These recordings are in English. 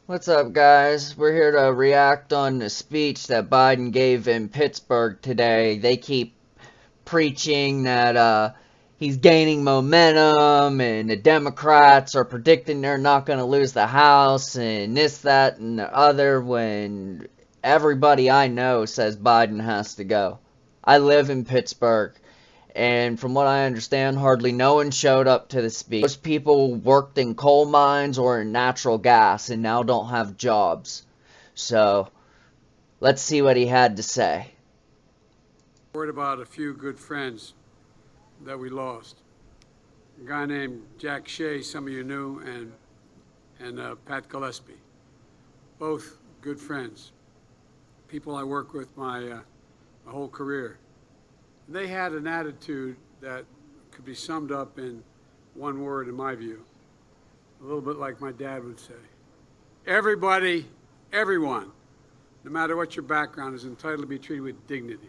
What's up, guys? We're here to react on the speech that Biden gave in Pittsburgh today. They keep preaching that he's gaining momentum and the Democrats are predicting they're not going to lose the House and this, that, and the other, when everybody I know says Biden has to go. I live in Pittsburgh. And from what I understand, hardly no one showed up to the speech. Most people worked in coal mines or in natural gas and now don't have jobs. So, let's see what he had to say. Word about a few good friends that we lost. A guy named Jack Shea, some of you knew, and Pat Gillespie. Both good friends. People I worked with my whole career. They had an attitude that could be summed up in one word, in my view. A little bit like my dad would say. Everybody, everyone, no matter what your background, is entitled to be treated with dignity.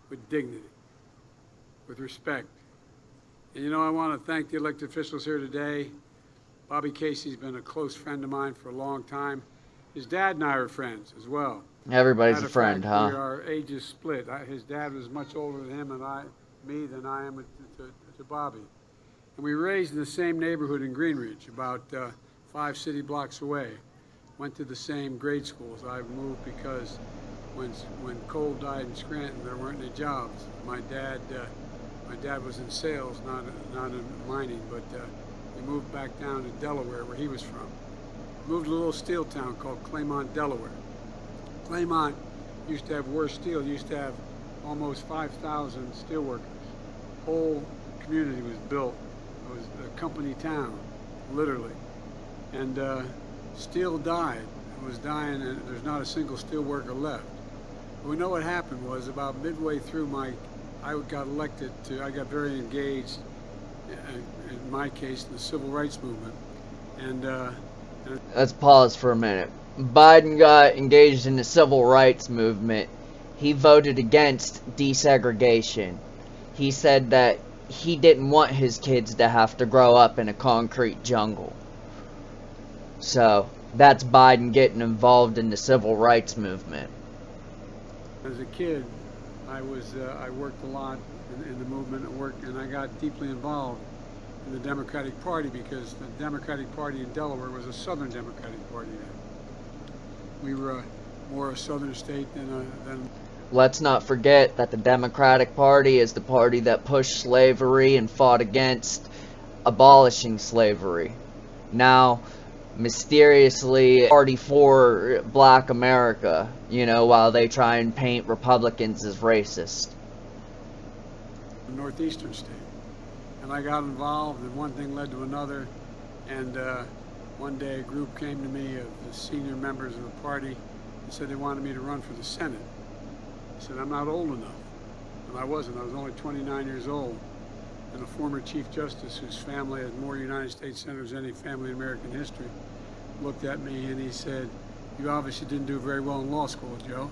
With respect. And you know, I want to thank the elected officials here today. Bobby Casey's been a close friend of mine for a long time. His dad and I are friends as well. Everybody's a friend, huh? Our ages split. His dad was much older than him and me than I am to Bobby. And we were raised in the same neighborhood in Greenridge, about 5 city blocks away. Went to the same grade schools. I moved because when Cole died in Scranton, there weren't any jobs. My dad was in sales, not in mining, but we moved back down to Delaware, where he was from. Moved to a little steel town called Claymont, Delaware. Claymont used to have worse steel. Used to have almost 5,000 steel workers. Whole community was built. It was a company town, literally. And steel died. It was dying, and there's not a single steel worker left. But we know what happened was about midway through I got elected I got very engaged, in my case, in the civil rights movement. Let's pause for a minute. Biden got engaged in the civil rights movement. He voted against desegregation. He said that he didn't want his kids to have to grow up in a concrete jungle. So, that's Biden getting involved in the civil rights movement. As a kid, I worked a lot in the movement and I got deeply involved in the Democratic Party because the Democratic Party in Delaware was a Southern Democratic Party then. We were more a Southern state than. Let's not forget that the Democratic Party is the party that pushed slavery and fought against abolishing slavery. Now, mysteriously, party for Black America, while they try and paint Republicans as racist. Northeastern state. And I got involved, and one thing led to another, and one day a group came to me of the senior members of the party and said they wanted me to run for the Senate. I said, I'm not old enough. And I wasn't. I was only 29 years old. And a former Chief Justice, whose family has more United States Senators than any family in American history, looked at me and he said, you obviously didn't do very well in law school, Joe.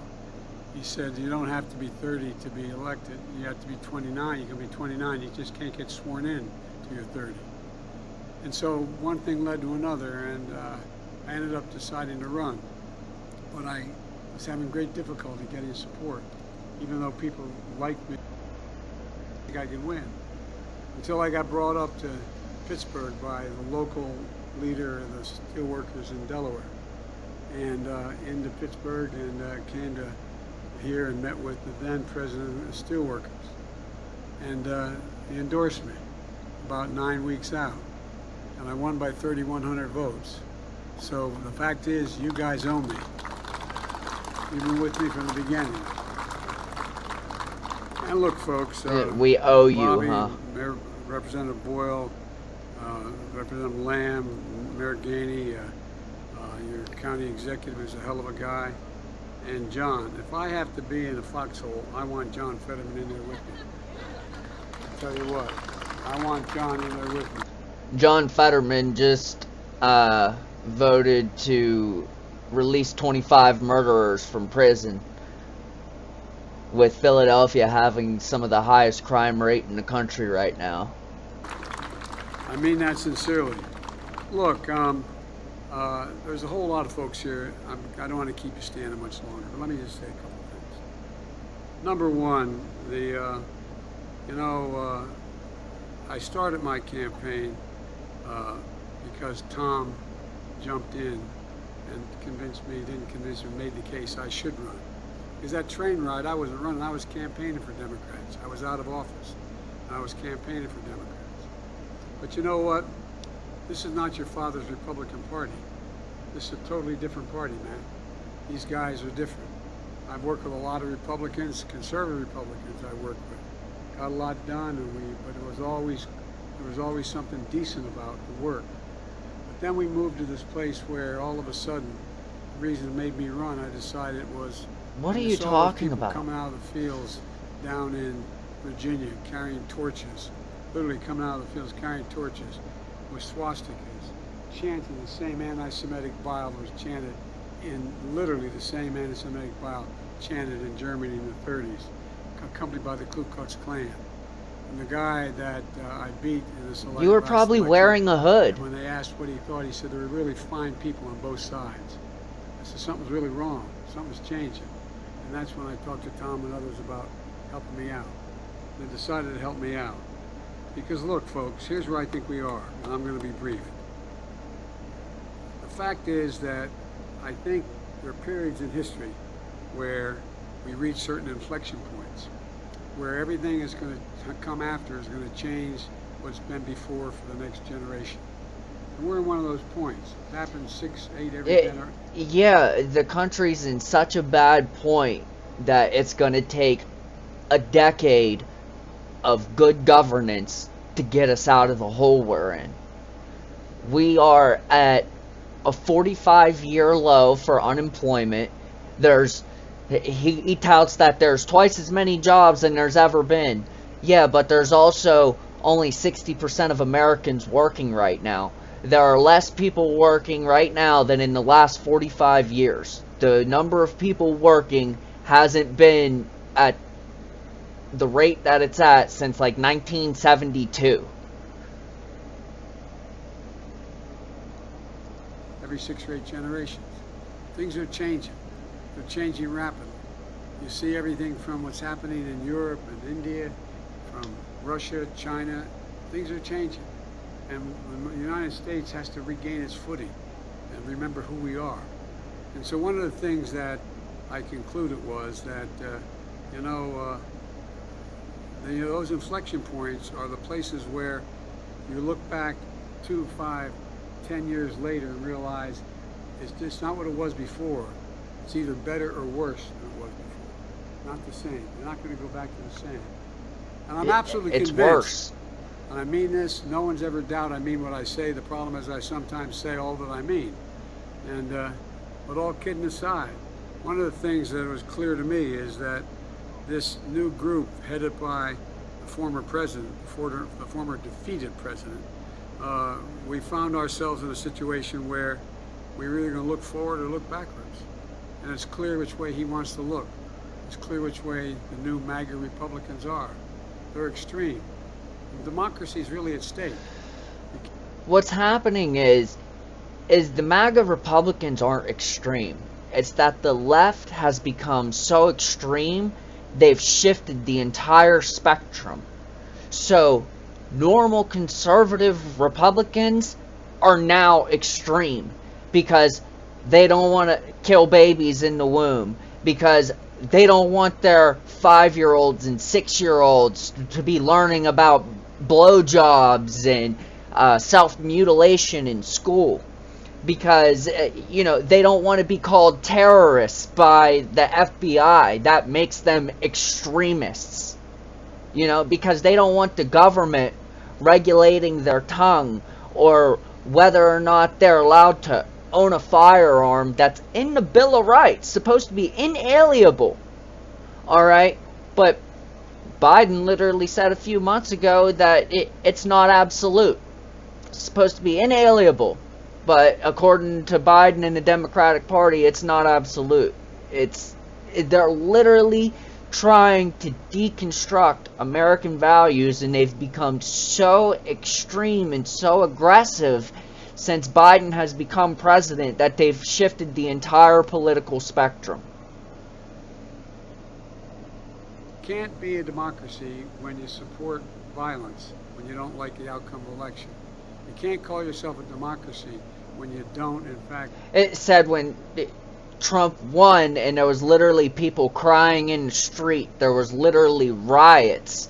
He said, you don't have to be 30 to be elected. You have to be 29. You can be 29. You just can't get sworn in till you're 30. And so one thing led to another, and I ended up deciding to run. But I was having great difficulty getting support, even though people liked me. I think I could win. Until I got brought up to Pittsburgh by the local leader of the steelworkers in Delaware, and into Pittsburgh, and came to here and met with the then president of the steelworkers, and he endorsed me about 9 weeks out, and I won by 3,100 votes. So the fact is, you guys owe me. You've been with me from the beginning. And look, folks, we owe you, Bobby, huh? Mayor, Representative Boyle, Representative Lamb, Mayor Gainey, your county executive is a hell of a guy, and John. If I have to be in a foxhole, I want John Fetterman in there with me. I'll tell you what, I want John in there with me. John Fetterman just voted to release 25 murderers from prison, with Philadelphia having some of the highest crime rate in the country right now. I mean that sincerely. Look, There's a whole lot of folks here. I don't want to keep you standing much longer, but let me just say a couple things. Number one, I started my campaign because Tom jumped in and didn't convince me, made the case I should run. Because that train ride, I wasn't running, I was campaigning for Democrats. I was out of office. I was campaigning for Democrats. But you know what? This is not your father's Republican Party. This is a totally different party, man. These guys are different. I've worked with a lot of Republicans, conservative Republicans I worked with. Got a lot done, but there was always something decent about the work. But then we moved to this place where all of a sudden, the reason it made me run, I decided was... What are you talking about? Coming out of the fields down in Virginia carrying torches, literally coming out of the fields carrying torches with swastikas, chanting the same anti-Semitic bile that was chanted in literally the same anti-Semitic bile chanted in Germany in the 30s, accompanied by the Ku Klux Klan. And the guy that I beat in this election, you were probably wearing a hood. When they asked what he thought, he said there were really fine people on both sides. I said something's really wrong. Something's changing. And that's when I talked to Tom and others about helping me out. They decided to help me out. Because look, folks, here's where I think we are, and I'm going to be brief. The fact is that I think there are periods in history where we reach certain inflection points, where everything is going to come after is going to change what's been before for the next generation. And we're in one of those points. It happens 6, 8 every generation. Yeah, the country's in such a bad point that it's going to take a decade of good governance to get us out of the hole we're in. We are at a 45-year low for unemployment. He touts that there's twice as many jobs than there's ever been. Yeah, but there's also only 60% of Americans working right now. There are less people working right now than in the last 45 years. The number of people working hasn't been at the rate that it's at since like 1972. Every 6 or 8 generations. Things are changing. They're changing rapidly. You see everything from what's happening in Europe and India, from Russia, China. Things are changing. And the United States has to regain its footing and remember who we are. And so one of the things that I concluded was that, those inflection points are the places where you look back 2, 5, 10 years later and realize it's just not what it was before. It's either better or worse than it was before. Not the same. You're not going to go back to the same. And I'm absolutely convinced. It's worse. And I mean this, no one's ever doubt I mean what I say. The problem is I sometimes say all that I mean. And, but all kidding aside, one of the things that was clear to me is that this new group headed by the former president, the former defeated president, we found ourselves in a situation where we're either going to look forward or look backwards. And it's clear which way he wants to look. It's clear which way the new MAGA Republicans are. They're extreme. Democracy is really at stake. What's happening is the MAGA Republicans aren't extreme. It's that the left has become so extreme, they've shifted the entire spectrum. So, normal conservative Republicans are now extreme because they don't want to kill babies in the womb, because they don't want their 5-year-olds and 6-year-olds to be learning about blowjobs and self-mutilation in school, because they don't want to be called terrorists by the FBI. That makes them extremists, because they don't want the government regulating their tongue or whether or not they're allowed to own a firearm that's in the Bill of Rights, supposed to be inalienable. Alright? But Biden literally said a few months ago that it's not absolute. It's supposed to be inalienable. But according to Biden and the Democratic Party, it's not absolute. They're literally trying to deconstruct American values, and they've become so extreme and so aggressive since Biden has become president that they've shifted the entire political spectrum. Can't be a democracy when you support violence, when you don't like the outcome of election. You can't call yourself a democracy when you don't, in fact. It said when Trump won and there was literally people crying in the street, there was literally riots.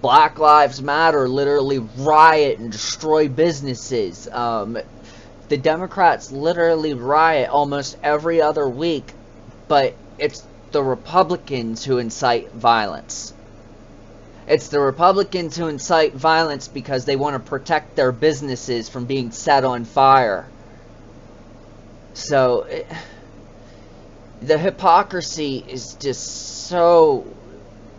Black Lives Matter literally riot and destroy businesses. The Democrats literally riot almost every other week, but it's the Republicans who incite violence. It's the Republicans who incite violence because they want to protect their businesses from being set on fire. So, the hypocrisy is just so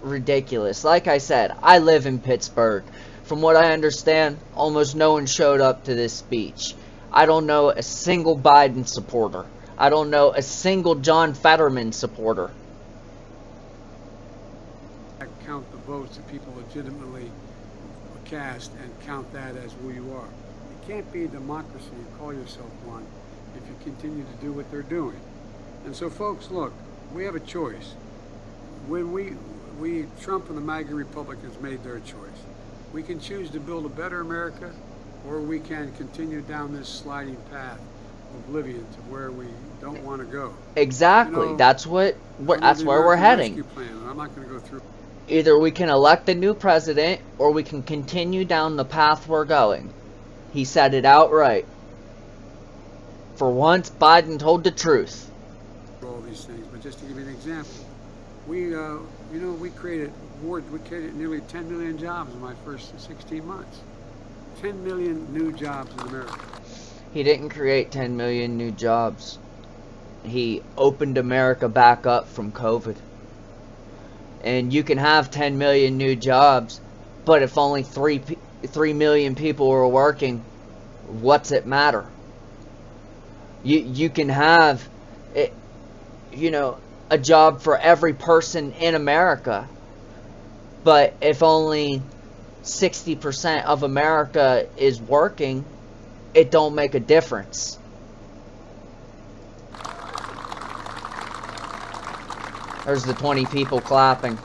ridiculous. Like I said, I live in Pittsburgh. From what I understand, almost no one showed up to this speech. I don't know a single Biden supporter. I don't know a single John Fetterman supporter. Count the votes that people legitimately cast and count that as who you are. You can't be a democracy and call yourself one if you continue to do what they're doing. And so, folks, look, we have a choice. When Trump and the MAGA Republicans made their choice. We can choose to build a better America, or we can continue down this sliding path of oblivion to where we don't want to go. Exactly. You know, that's where we're heading. Plan, and I'm not going to go through. Either we can elect a new president, or we can continue down the path we're going. He said it outright. For once, Biden told the truth. All these things, but just to give you an example, we created nearly 10 million jobs in my first 16 months. 10 million new jobs in America. He didn't create 10 million new jobs. He opened America back up from COVID. And you can have 10 million new jobs, but if only 3 million people are working, what's it matter? You can have, a job for every person in America, but if only 60% of America is working, it don't make a difference. There's the 20 people clapping.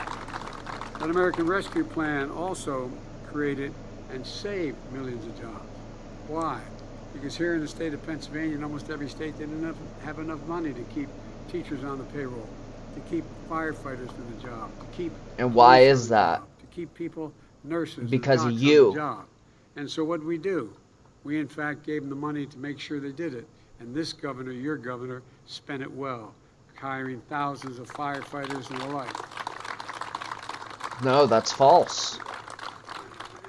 That American Rescue Plan also created and saved millions of jobs. Why? Because here in the state of Pennsylvania, in almost every state, they didn't have enough money to keep teachers on the payroll, to keep firefighters in the job, to keep... And why is that? To keep people, nurses, because and of doctors you. on the job. And so what did we do? We, in fact, gave them the money to make sure they did it. And this governor, your governor, spent it well, hiring thousands of firefighters and the like. No, that's false.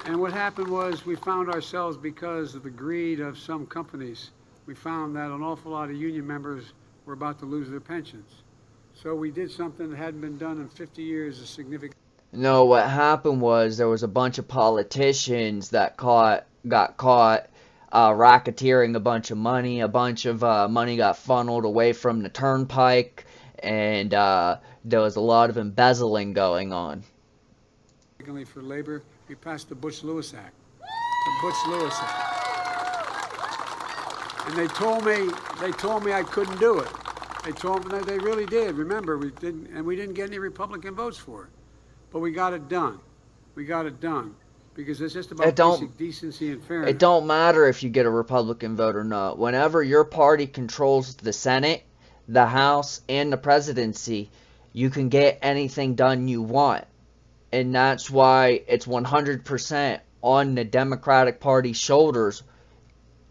And what happened was we found ourselves, because of the greed of some companies, we found that an awful lot of union members were about to lose their pensions. So we did something that hadn't been done in 50 years, a significant... No, what happened was there was a bunch of politicians that got caught racketeering a bunch of money. A bunch of money got funneled away from the turnpike, and there was a lot of embezzling going on. For labor, we passed the Bush-Lewis Act. The Bush-Lewis Act. And they told me I couldn't do it. They really did. Remember, we didn't get any Republican votes for it. But we got it done. We got it done. Because it's just about basic decency and fairness. It don't matter if you get a Republican vote or not. Whenever your party controls the Senate, the House, and the presidency, you can get anything done you want. And that's why it's 100% on the Democratic Party's shoulders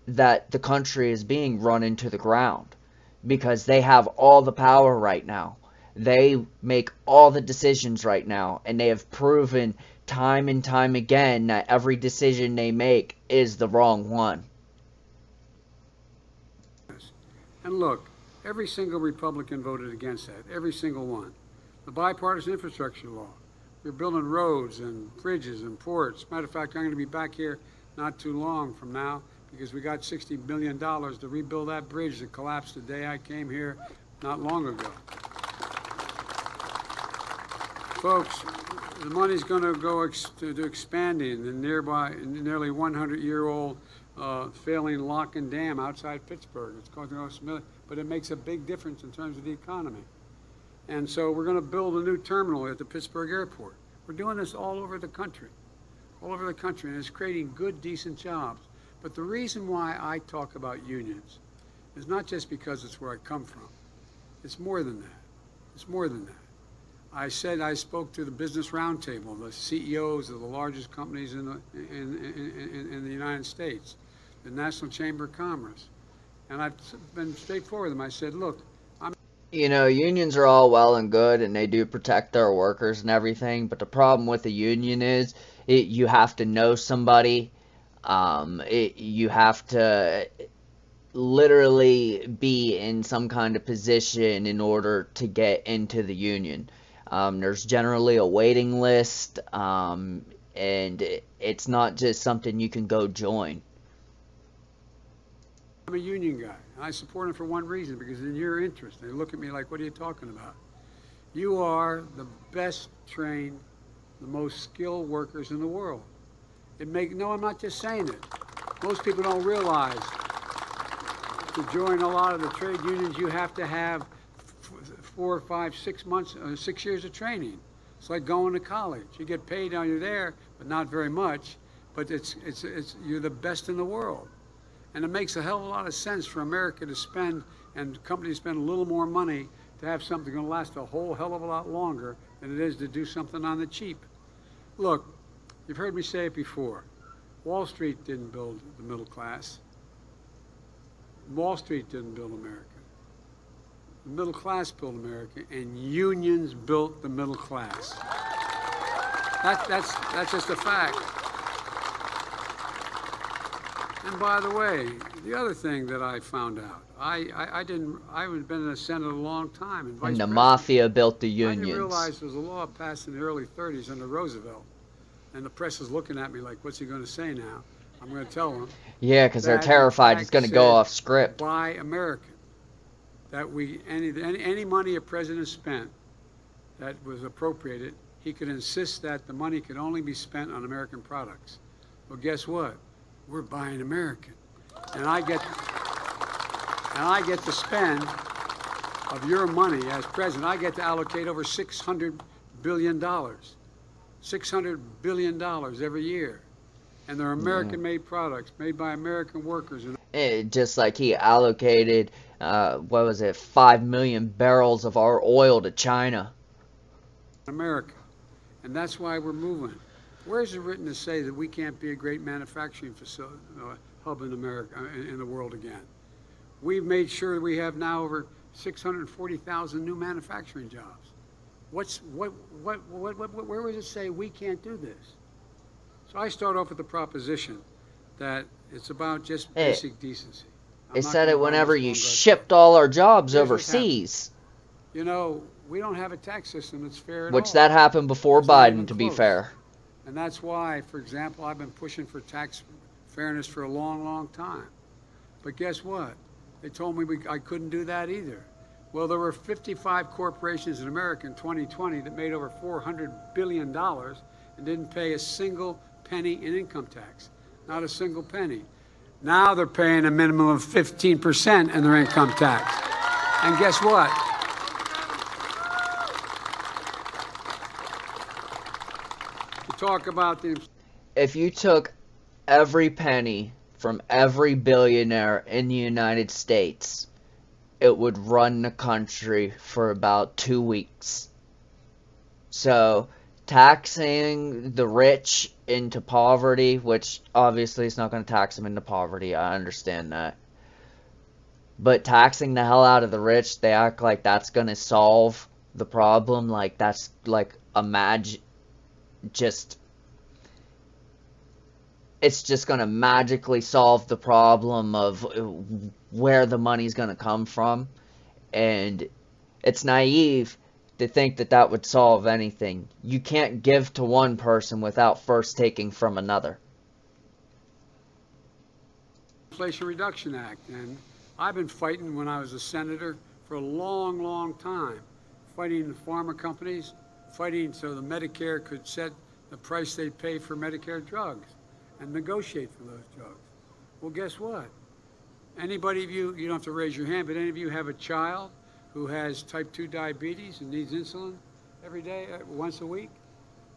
that the country is being run into the ground. Because they have all the power right now. They make all the decisions right now. And they have proven time and time again that every decision they make is the wrong one. And look, every single Republican voted against that. Every single one. The bipartisan infrastructure law. We're building roads and bridges and ports. Matter of fact, I'm going to be back here not too long from now because we got $60 billion to rebuild that bridge that collapsed the day I came here not long ago. Folks, the money's going to go to expanding the nearby, nearly 100-year-old failing lock and dam outside Pittsburgh. It's costing us millions, but it makes a big difference in terms of the economy. And so we're going to build a new terminal at the Pittsburgh airport. We're doing this all over the country, and it's creating good, decent jobs. But the reason why I talk about unions is not just because it's where I come from. It's more than that. It's more than that. I spoke to the Business Roundtable, the CEOs of the largest companies in the United States, the National Chamber of Commerce, and I've been straightforward with them. I said, look, unions are all well and good, and they do protect their workers and everything, but the problem with a union is you have to know somebody. You have to literally be in some kind of position in order to get into the union. There's generally a waiting list, and it's not just something you can go join. I'm a union guy, and I support them for one reason, because in your interest. They look at me like, what are you talking about? You are the best trained, the most skilled workers in the world. No, I'm not just saying it. Most people don't realize to join a lot of the trade unions, you have to have 4, 5, 6 months, 6 years of training. It's like going to college. You get paid while you're there, but not very much. But you're the best in the world. And it makes a hell of a lot of sense for America to spend, and companies spend a little more money to have something going to last a whole hell of a lot longer than it is to do something on the cheap. Look, you've heard me say it before. Wall Street didn't build the middle class. Wall Street didn't build America. The middle class built America, and unions built the middle class. That's just a fact. And by the way, the other thing that I found out, I haven't been in the Senate a long time. And the mafia built the unions. I didn't realize there was a law passed in the early 30s under Roosevelt. And the press is looking at me like, what's he going to say now? I'm going to tell them. Yeah, because they're terrified it's going to go off script. By American. That any money a president spent that was appropriated, he could insist that the money could only be spent on American products. Well, guess what? We're buying American. And I get to spend of your money as president, I get to allocate over $600 billion. $600 billion every year. And they're American-made products, made by American workers. Just like he allocated, 5 million barrels of our oil to China. America. And that's why we're moving. Where is it written to say that we can't be a great manufacturing facility, hub in America, in the world again? We've made sure we have now over 640,000 new manufacturing jobs. Where does it say we can't do this? So I start off with the proposition that it's about just basic decency. It said it whenever you shipped all our jobs overseas. You know, we don't have a tax system that's fair at all. Which that happened before Biden, to be fair. And that's why, for example, I've been pushing for tax fairness for a long, long time. But guess what? They told me I couldn't do that either. Well, there were 55 corporations in America in 2020 that made over $400 billion and didn't pay a single penny in income tax. Not a single penny. Now they're paying a minimum of 15% in their income tax. And guess what? To talk about the... If you took every penny from every billionaire in the United States, it would run the country for about 2 weeks. So, taxing the rich into poverty, which obviously it's not going to tax them into poverty, I understand that. But taxing the hell out of the rich, they act like that's going to solve the problem. Like, that's like it's just going to magically solve the problem of where the money's going to come from. And it's naive to think that that would solve anything. You can't give to one person without first taking from another. Inflation Reduction Act. And I've been fighting when I was a senator for a long, long time. Fighting the pharma companies, fighting so the Medicare could set the price they pay for Medicare drugs and negotiate for those drugs. Well, guess what? Anybody of you, you don't have to raise your hand, but any of you have a child who has type 2 diabetes and needs insulin every day, once a week?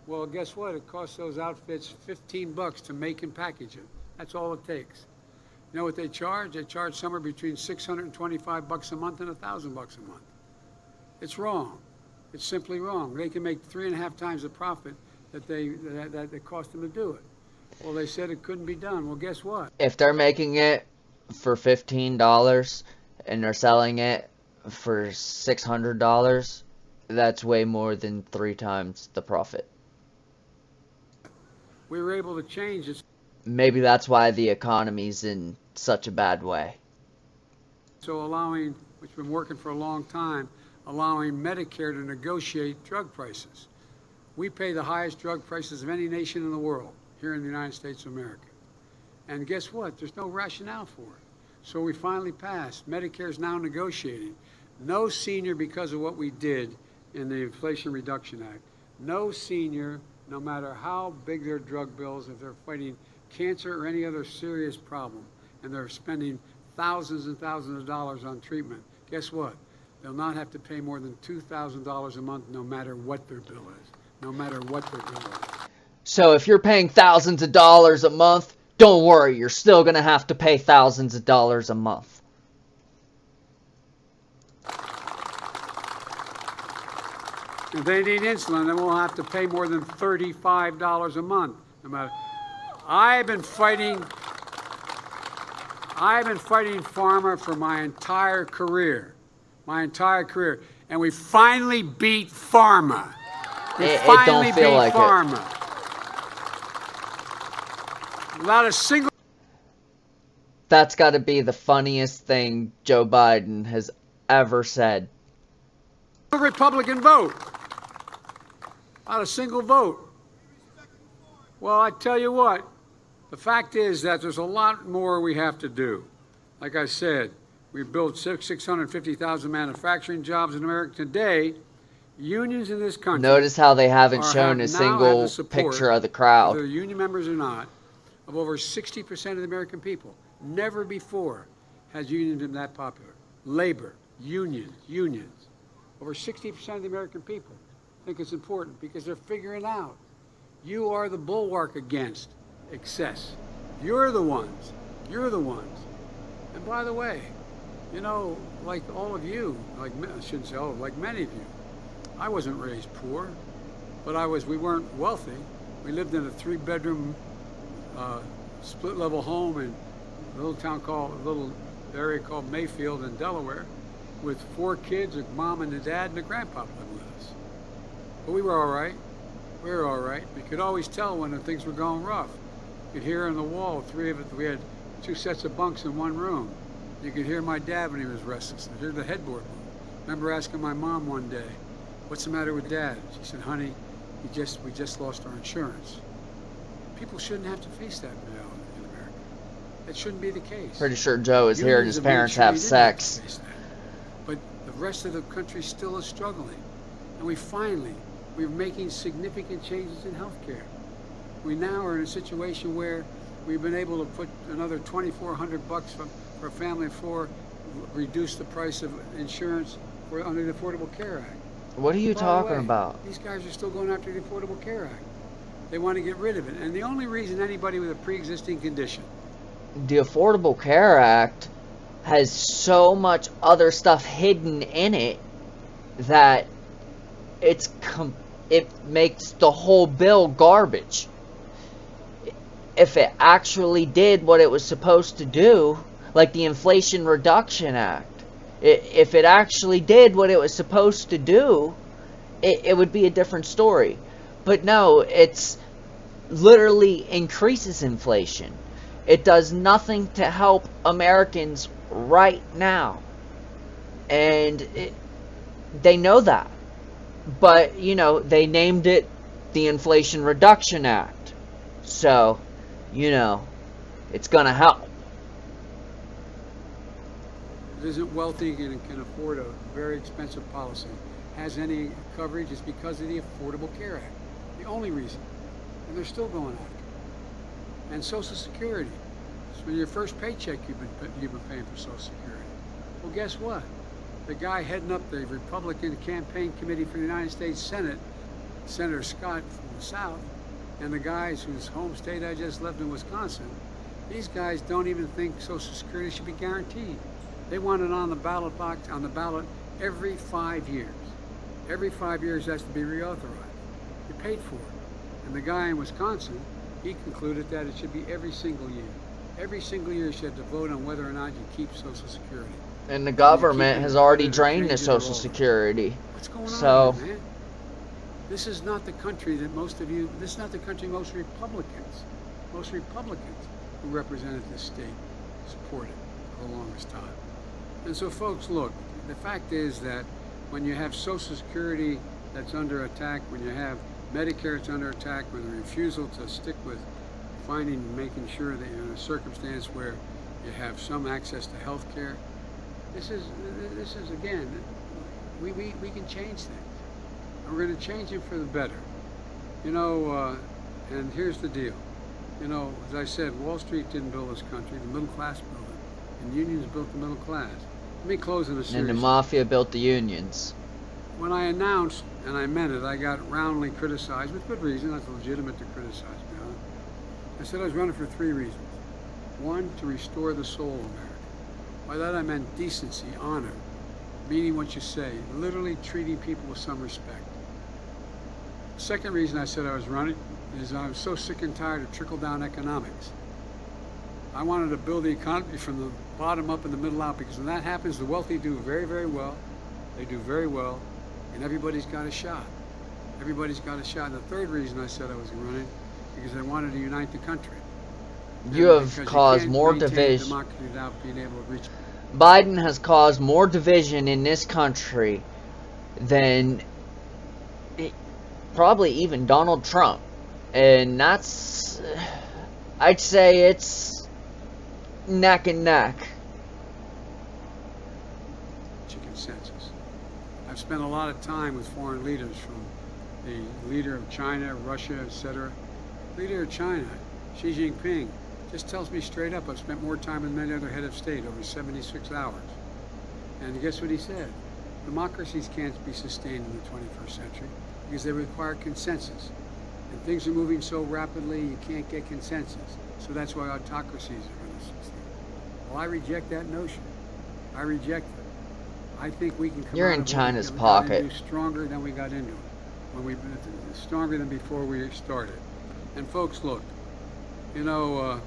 Well, guess what? It costs those outfits $15 to make and package it. That's all it takes. You know what they charge? They charge somewhere between $625 a month and $1,000 a month. It's wrong. It's simply wrong. They can make 3.5 times the profit that it cost them to do it. Well, they said it couldn't be done. Well, guess what? If they're making it for $15 and they're selling it for $600, that's way more than 3 times the profit. We were able to change it. Maybe that's why the economy's in such a bad way. So allowing, which has been working for a long time, allowing Medicare to negotiate drug prices. We pay the highest drug prices of any nation in the world here in the United States of America. And guess what? There's no rationale for it. So we finally passed. Medicare is now negotiating. No senior, because of what we did in the Inflation Reduction Act, no senior, no matter how big their drug bills, if they're fighting cancer or any other serious problem, and they're spending thousands and thousands of dollars on treatment, guess what? They'll not have to pay more than $2,000 a month no matter what their bill is. No matter what their bill is. So if you're paying thousands of dollars a month, don't worry, you're still going to have to pay thousands of dollars a month. If they need insulin, they won't have to pay more than $35 a month. No matter. I've been fighting pharma for my entire career. And we finally beat pharma. It don't feel like pharma. Without a single... That's got to be the funniest thing Joe Biden has ever said. Republican vote. Not a single vote. Well, I tell you what, the fact is that there's a lot more we have to do. Like I said, we've built 650,000 manufacturing jobs in America today. Unions in this country... Notice how they haven't shown a single picture of the crowd. Whether union members or not, of over 60% of the American people. Never before has unions been that popular. Labor, unions. Over 60% of the American people think it's important because they're figuring out you are the bulwark against excess. You're the ones. And by the way, you know, like all of you, like I shouldn't say all, like many of you, I wasn't raised poor, but we weren't wealthy. We lived in a 3-bedroom split-level home in a little area called Mayfield in Delaware, with 4 kids, a mom and a dad, and a grandpa living with us. But we were all right. We could always tell when things were going rough. You could hear on the wall, 3 of it. We had 2 sets of bunks in 1 room. You could hear my dad when he was restless. You could hear the headboard move. I remember asking my mom one day, "What's the matter with Dad?" She said, "Honey, we just lost our insurance." People shouldn't have to face that reality in America. It shouldn't be the case. Pretty sure Joe is here and his parents have sex. But the rest of the country still is struggling. And we're making significant changes in healthcare. We now are in a situation where we've been able to put another $2,400 for a family of 4, reduce the price of insurance under the Affordable Care Act. What are you talking about? These guys are still going after the Affordable Care Act. They want to get rid of it. And the only reason anybody with a pre-existing condition... The Affordable Care Act has so much other stuff hidden in it that it makes the whole bill garbage. If it actually did what it was supposed to do, like the Inflation Reduction Act, if it actually did what it was supposed to do, it would be a different story. But no, it's literally increases inflation. It does nothing to help Americans right now. And they know that. But, you know, they named it the Inflation Reduction Act. So, you know, it's going to help. Isn't wealthy and can afford a very expensive policy, has any coverage, is because of the Affordable Care Act. The only reason. And they're still going after it. And Social Security. So your first paycheck you've been paying for Social Security. Well, guess what? The guy heading up the Republican campaign committee for the United States Senate, Senator Scott from the South, and the guys whose home state I just left in Wisconsin, these guys don't even think Social Security should be guaranteed. They want it on the ballot box, on the ballot every 5 years. Every 5 years it has to be reauthorized. You paid for it. And the guy in Wisconsin, he concluded that it should be every single year. Every single year you should have to vote on whether or not you keep Social Security. And the government has already drained the Social Security. What's going on here, man? This is not the country that this is not the country most Republicans who represented this state supported for the longest time. And so folks, look, the fact is that when you have Social Security that's under attack, when you have Medicare that's under attack, when the refusal to stick with making sure that you're in a circumstance where you have some access to health care, this is again, we can change things. And we're going to change it for the better. You know, and here's the deal. You know, as I said, Wall Street didn't build this country, the middle class built it. And unions built the middle class. Let me close in a serious. And the mafia built the unions. When I announced, and I meant it, I got roundly criticized, with good reason. That's legitimate to criticize me on. I said I was running for 3 reasons. 1, to restore the soul of America. By that I meant decency, honor, meaning what you say, literally treating people with some respect. Second reason I said I was running is I was so sick and tired of trickle-down economics. I wanted to build the economy from the bottom up and the middle out, because when that happens, the wealthy do very, very well. They do very well, and everybody's got a shot. Everybody's got a shot. And the third reason I said I was running, because I wanted to unite the country. You have caused more division. Biden has caused more division in this country than probably even Donald Trump. And that's, I'd say it's neck and neck. Consensus. I've spent a lot of time with foreign leaders, from the leader of China, Russia, etc. Leader of China, Xi Jinping, just tells me straight up, I've spent more time than many other head of state, over 76 hours. And guess what he said? Democracies can't be sustained in the 21st century because they require consensus. And things are moving so rapidly, you can't get consensus. So that's why autocracies are going to succeed. Well, I reject that notion. I reject it. I think we can come You're out in of China's it pocket. Stronger than we got into it. Stronger than before we started. And folks, look, you know,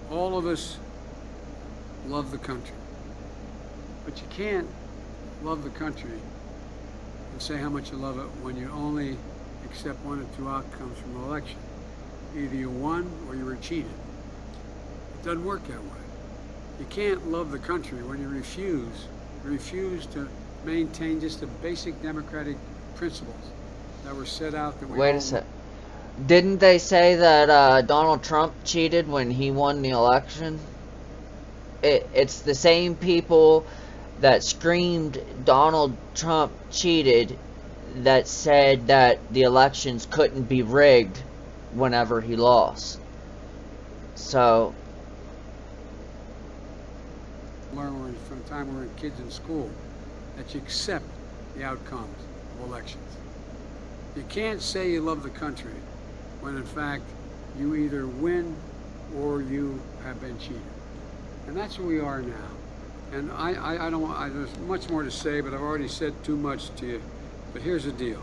all of us love the country. But you can't love the country and say how much you love it when you only accept 1 or 2 outcomes from an election. Either you won or you were cheated. It doesn't work that way. You can't love the country when you refuse to maintain just the basic democratic principles that were set out. That we Wait a sec. Didn't they say that Donald Trump cheated when he won the election? It's the same people that screamed Donald Trump cheated that said that the elections couldn't be rigged whenever he lost. So learn from the time we were kids in school that you accept the outcomes of elections. You can't say you love the country when in fact you either win or you have been cheated. And that's where we are now. And I don't want, there's much more to say, but I've already said too much to you. But here's the deal.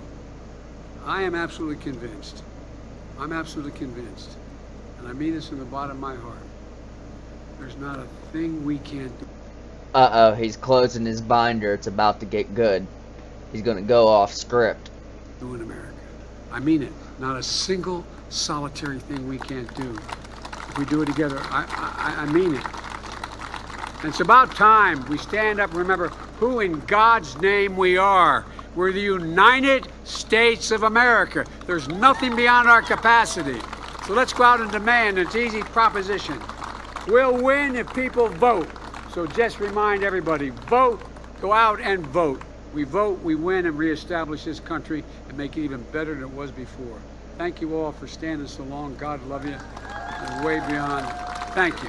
I am absolutely convinced. I'm absolutely convinced. And I mean this from the bottom of my heart. There's not a thing we can't do. Uh-oh, he's closing his binder. It's about to get good. He's going to go off script. In America. I mean it. Not a single solitary thing we can't do. If we do it together, I mean it. And it's about time we stand up and remember who in God's name we are. We're the United States of America. There's nothing beyond our capacity. So let's go out and demand, it's an easy proposition. We'll win if people vote. So just remind everybody, vote, go out and vote. We vote, we win, and reestablish this country and make it even better than it was before. Thank you all for standing so long. God love you. is way beyond. Thank you.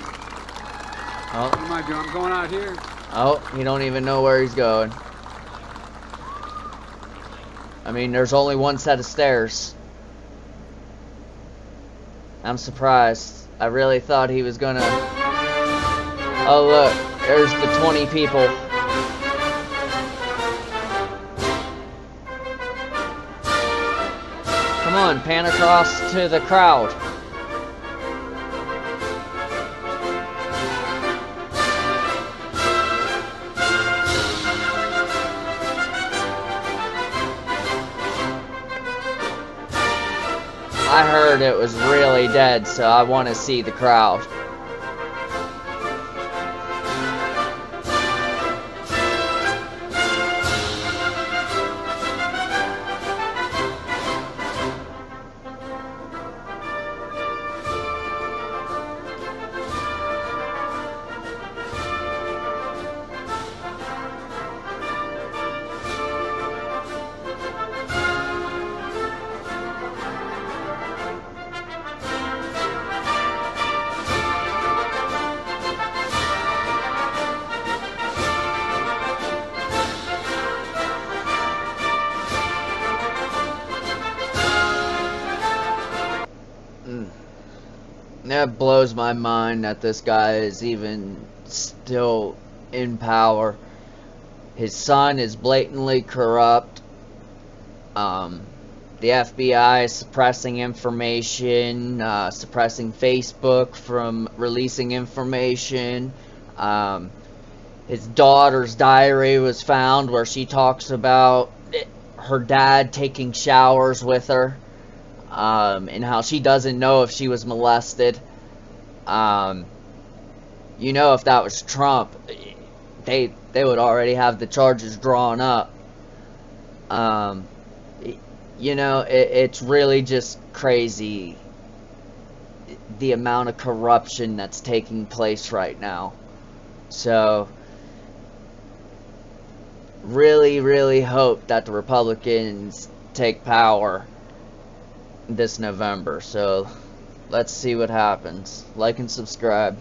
Oh, What am I doing? I'm going out here. oh, he don't even know where he's going. I mean, there's only one set of stairs. I'm surprised. I really thought he was gonna... Oh, look. There's the 20 people. Come on, pan across to the crowd. I heard it was really dead, so I want to see the crowd. That blows my mind that this guy is even still in power. His son is blatantly corrupt. The FBI is suppressing information, suppressing Facebook from releasing information. His daughter's diary was found where she talks about her dad taking showers with her. And how she doesn't know if she was molested. You know, if that was Trump, they would already have the charges drawn up. You know, it's really just crazy the amount of corruption that's taking place right now. So, really, really hope that the Republicans take power this November. So let's see what happens. Like and subscribe.